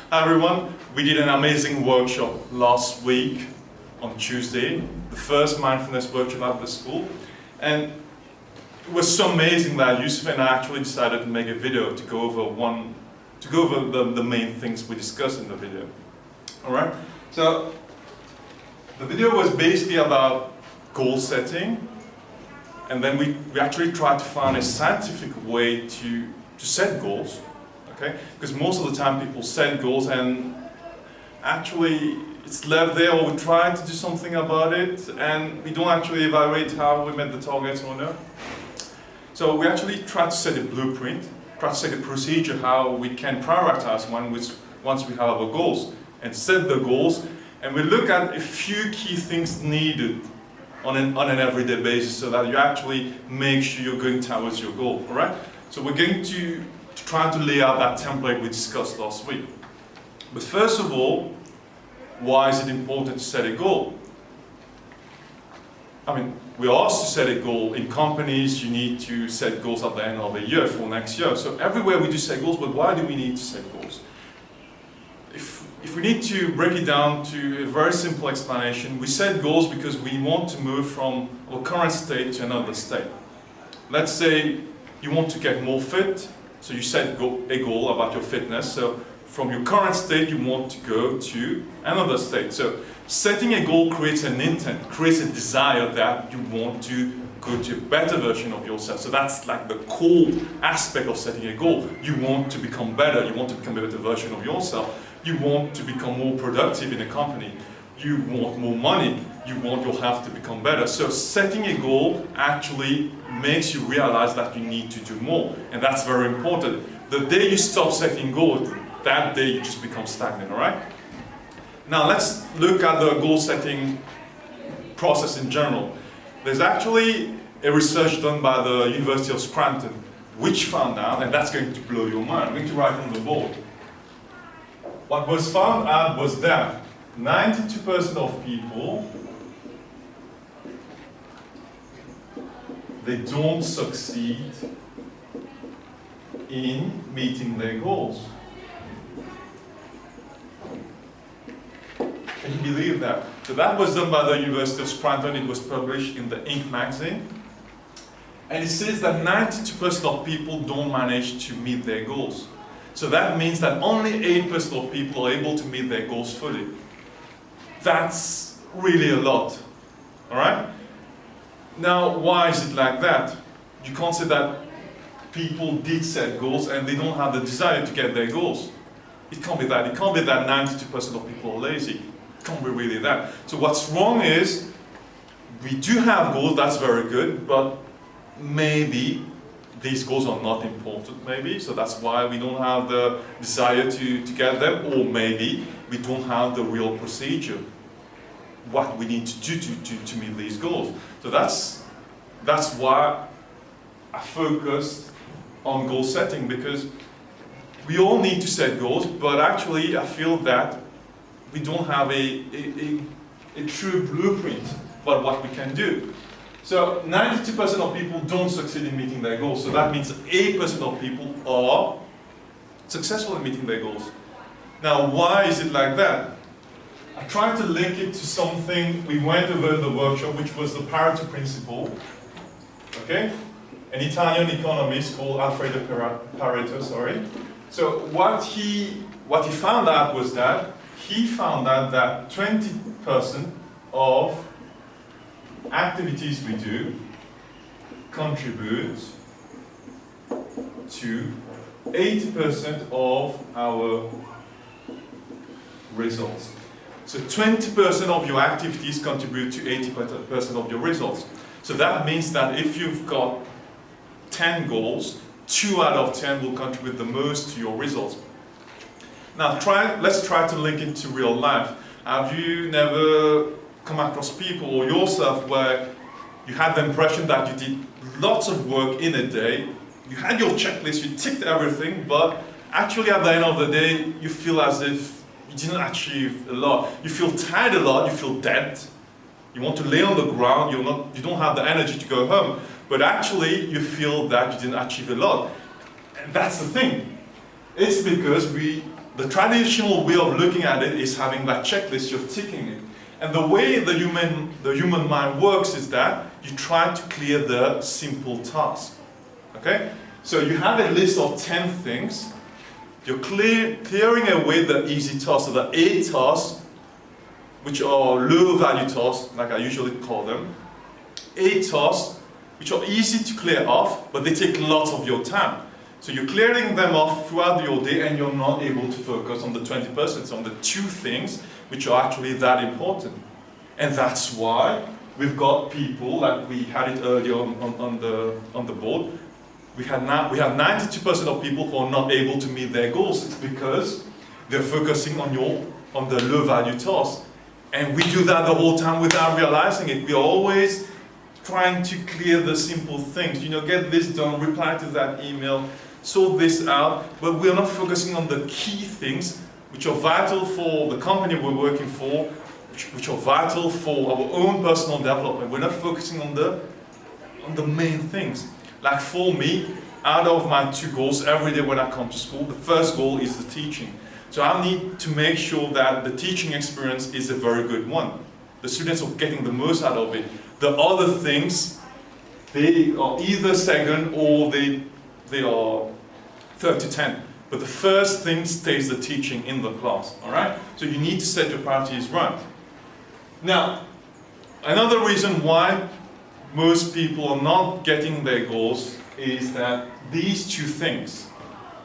Hi everyone, we did an amazing workshop last week on Tuesday, the first mindfulness workshop at the school, and it was so amazing that Yusuf and I actually decided to make a video to go over the main things we discussed in the video. Alright, so the video was basically about goal setting, and then we actually tried to find a scientific way to set goals. Okay? Because most of the time people set goals and actually it's left there, or we try to do something about it and we don't actually evaluate how we met the targets or not. So we actually try to set a blueprint, try to set a procedure how we can prioritize once we have our goals and set the goals, and we look at a few key things needed on an everyday basis so that you actually make sure you're going towards your goal, alright? So we're going to try to lay out that template we discussed last week. But first of all, why is it important to set a goal? I mean, we're asked to set a goal. In companies, you need to set goals at the end of a year for next year. So everywhere we do set goals, but why do we need to set goals? If we need to break it down to a very simple explanation, we set goals because we want to move from our current state to another state. Let's say you want to get more fit, so you set a goal about your fitness. So from your current state, you want to go to another state. So setting a goal creates an intent, creates a desire that you want to go to a better version of yourself. So that's like the core aspect of setting a goal. You want to become better, you want to become a better version of yourself, you want to become more productive in a company, you want more money, you want your health to become better. So setting a goal actually makes you realize that you need to do more, and that's very important. The day you stop setting goals, that day you just become stagnant, all right? Now let's look at the goal setting process in general. There's actually a research done by the University of Scranton which found out, and that's going to blow your mind, I'm going to write on the board. What was found out was that 92% of people, they don't succeed in meeting their goals. Can you believe that? So that was done by the University of Scranton. It was published in the Inc. magazine. And it says that 92% of people don't manage to meet their goals. So that means that only 8% of people are able to meet their goals fully. That's really a lot, all right? Now, why is it like that? You can't say that people did set goals and they don't have the desire to get their goals. It can't be that. It can't be that 92% of people are lazy. It can't be really that. So what's wrong is, we do have goals, that's very good, but maybe these goals are not important, maybe, so that's why we don't have the desire to get them, or maybe we don't have the real procedure, what we need to do to meet these goals. So that's why I focused on goal setting, because we all need to set goals, but actually I feel that we don't have a true blueprint about what we can do. So 92% of people don't succeed in meeting their goals, so that means 8% of people are successful in meeting their goals. Now, why is it like that? I tried to link it to something we went over in the workshop, which was the Pareto principle. Okay? An Italian economist called Pareto, sorry. So what he found out was that he found out that 20% of activities we do contribute to 80% of our results. So 20% of your activities contribute to 80% of your results. So that means that if you've got 10 goals, 2 out of 10 will contribute the most to your results. Now let's try to link it to real life. Have you never come across people or yourself where you had the impression that you did lots of work in a day, you had your checklist, you ticked everything, but actually at the end of the day you feel as if you didn't achieve a lot. You feel tired a lot, you feel dead, you want to lay on the ground, you don't have the energy to go home, but actually you feel that you didn't achieve a lot. And that's the thing. It's because we The traditional way of looking at it is having that checklist, you're ticking it. And the way the human mind works is that you try to clear the simple task. Okay? So you have a list of 10 things. You're clearing away the easy tasks, so the A tasks, which are low value tasks, like I usually call them. A tasks, which are easy to clear off, but they take lots of your time. So you're clearing them off throughout your day and you're not able to focus on the 20%, on the 2 things which are actually that important. And that's why we've got people, like we had it earlier on the board, we have 92% of people who are not able to meet their goals. It's because they're focusing on the low value tasks. And we do that the whole time without realizing it. We're always trying to clear the simple things. Get this done, reply to that email, sort this out, but we're not focusing on the key things which are vital for the company we're working for, which are vital for our own personal development. We're not focusing on the main things. Like for me, out of my 2 goals every day when I come to school, the first goal is the teaching. So I need to make sure that the teaching experience is a very good one. The students are getting the most out of it. The other things, they are either second or they are third to 10. But the first thing stays the teaching in the class, all right? So you need to set your priorities right. Now, another reason why most people are not getting their goals is that these 2 things,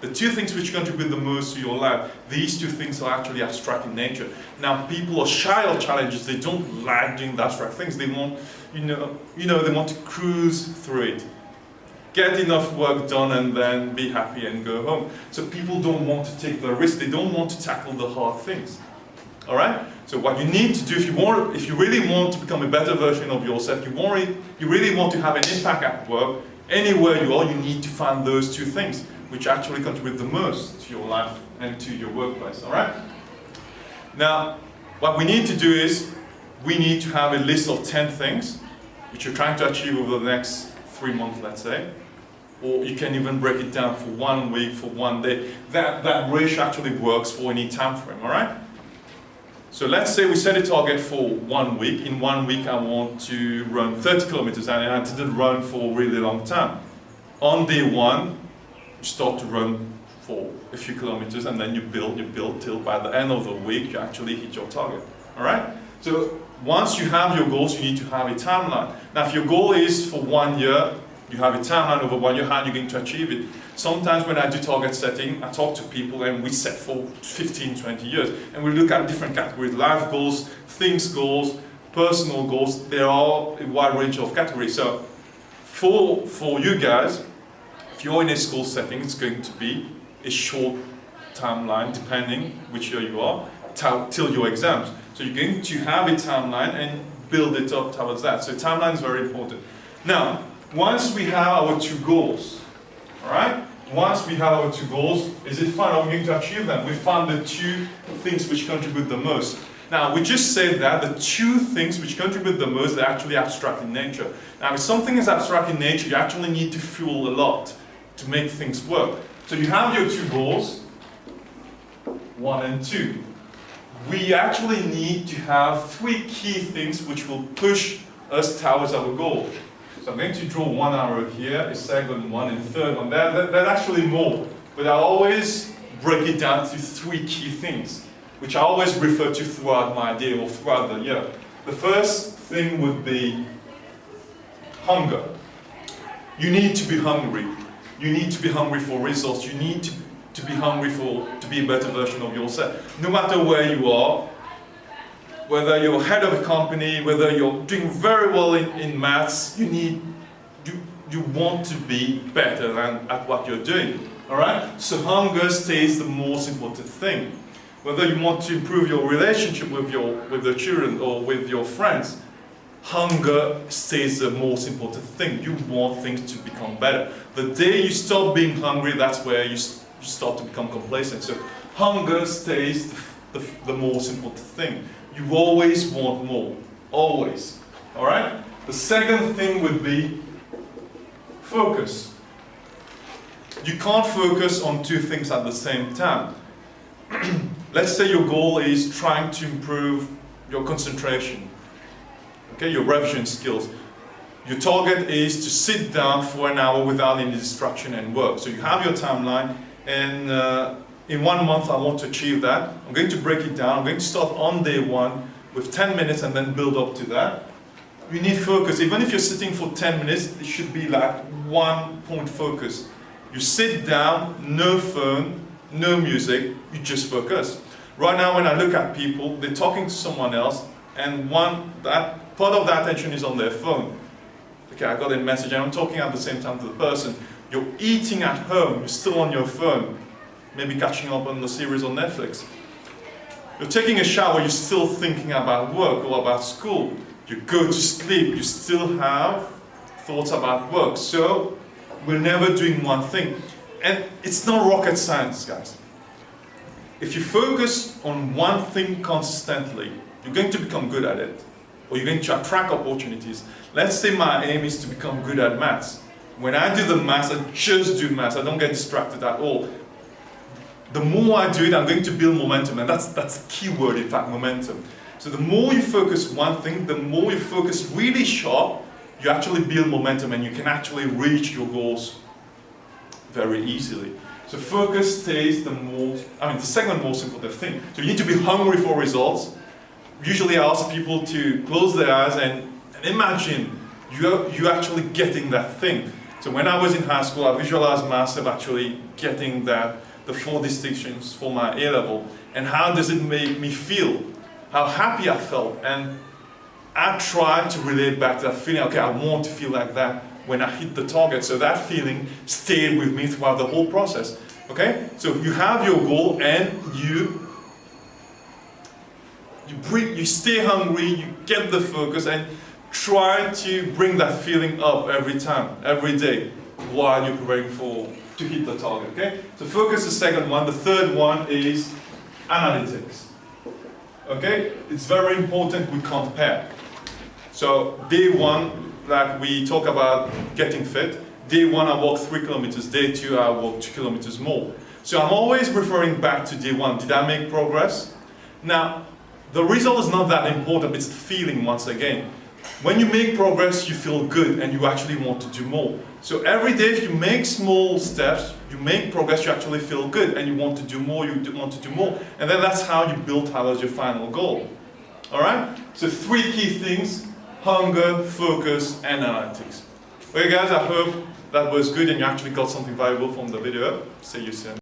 the 2 things which contribute the most to your life, these 2 things are actually abstract in nature. Now, people are shy of challenges. They don't like doing the abstract things. They want, they want to cruise through it. Get enough work done and then be happy and go home. So people don't want to take the risk. They don't want to tackle the hard things. All right? So what you need to do, if you really want to become a better version of yourself, you really want to have an impact at work, anywhere you are, you need to find those 2 things which actually contribute the most to your life and to your workplace. All right? Now, what we need to do is we need to have a list of 10 things which you're trying to achieve over the next 3 months, let's say. Or you can even break it down for 1 week, for 1 day. That ratio actually works for any time frame, all right? So let's say we set a target for 1 week. In 1 week, I want to run 30 kilometers, and I didn't run for a really long time. On day 1, you start to run for a few kilometers, and then you build till by the end of the week, you actually hit your target, all right? So once you have your goals, you need to have a timeline. Now, if your goal is for 1 year, you have a timeline over 1 year, how are you going to achieve it? Sometimes when I do target setting, I talk to people and we set for 15, 20 years. And we look at different categories, life goals, things goals, personal goals. There are a wide range of categories. So for you guys, if you're in a school setting, it's going to be a short timeline, depending which year you are, till your exams. So you're going to have a timeline and build it up towards that. So timeline is very important. Now, once we have our 2 goals, all right? Once we have our 2 goals, is it fun? Are we going to achieve them? We found the 2 things which contribute the most. Now, we just said that the 2 things which contribute the most are actually abstract in nature. Now, if something is abstract in nature, you actually need to fuel a lot to make things work. So you have your 2 goals, 1 and 2. We actually need to have 3 key things which will push us towards our goal. So I'm going to draw 1 arrow here, a second one, and a third one. That's actually more, but I always break it down to 3 key things, which I always refer to throughout my day or throughout the year. The first thing would be hunger. You need to be hungry. You need to be hungry for results. You need to be hungry to be a better version of yourself. No matter where you are, whether you're head of a company, whether you're doing very well in maths, you want to be better at what you're doing. All right? So hunger stays the most important thing. Whether you want to improve your relationship with the children or with your friends, hunger stays the most important thing. You want things to become better. The day you stop being hungry, that's where you start to become complacent. So hunger stays the most important thing. You always want more, always, all right? The second thing would be focus. You can't focus on 2 things at the same time. let's say your goal is trying to improve your concentration, okay, your revision skills. Your target is to sit down for an hour without any distraction and work. So you have your timeline, and in 1 month I want to achieve that. I'm going to break it down. I'm going to start on day one with 10 minutes and then build up to that. You need focus. Even if you're sitting for 10 minutes, it should be like 1 point focus. You sit down, no phone, no music, you just focus. Right now when I look at people, they're talking to someone else, and part of that attention is on their phone. Okay, I got a message and I'm talking at the same time to the person. You're eating at home, you're still on your phone, maybe catching up on the series on Netflix. You're taking a shower, you're still thinking about work or about school. You go to sleep, you still have thoughts about work. So we're never doing one thing. And it's not rocket science, guys. If you focus on one thing consistently, you're going to become good at it, or you're going to attract opportunities. Let's say my aim is to become good at maths. When I do the maths, I just do maths. I don't get distracted at all. The more I do it, I'm going to build momentum, and that's the key word, in fact, momentum. So the more you focus one thing, the more you focus really sharp, you actually build momentum, and you can actually reach your goals very easily. So focus stays the second most important thing. So you need to be hungry for results. Usually I ask people to close their eyes and imagine you actually getting that thing. So when I was in high school, I visualized myself actually getting the 4 distinctions for my A-level. And how does it make me feel? How happy I felt. And I tried to relate back to that feeling. Okay, I want to feel like that when I hit the target. So that feeling stayed with me throughout the whole process. Okay? So you have your goal and you stay hungry, you get the focus, and try to bring that feeling up every time, every day, while you're preparing to hit the target, okay? So focus is the second one. The third one is analytics, okay? It's very important we compare. So day one, like we talk about getting fit, day one I walked 3 kilometers, day 2 I walked 2 kilometers more. So I'm always referring back to day 1. Did I make progress? Now, the result is not that important, it's the feeling once again. When you make progress, you feel good and you actually want to do more. So every day if you make small steps, you make progress, you actually feel good and you want to do more, and then that's how you build towards your final goal. Alright? So 3 key things: hunger, focus, and analytics. Okay guys, I hope that was good and you actually got something valuable from the video. See you soon.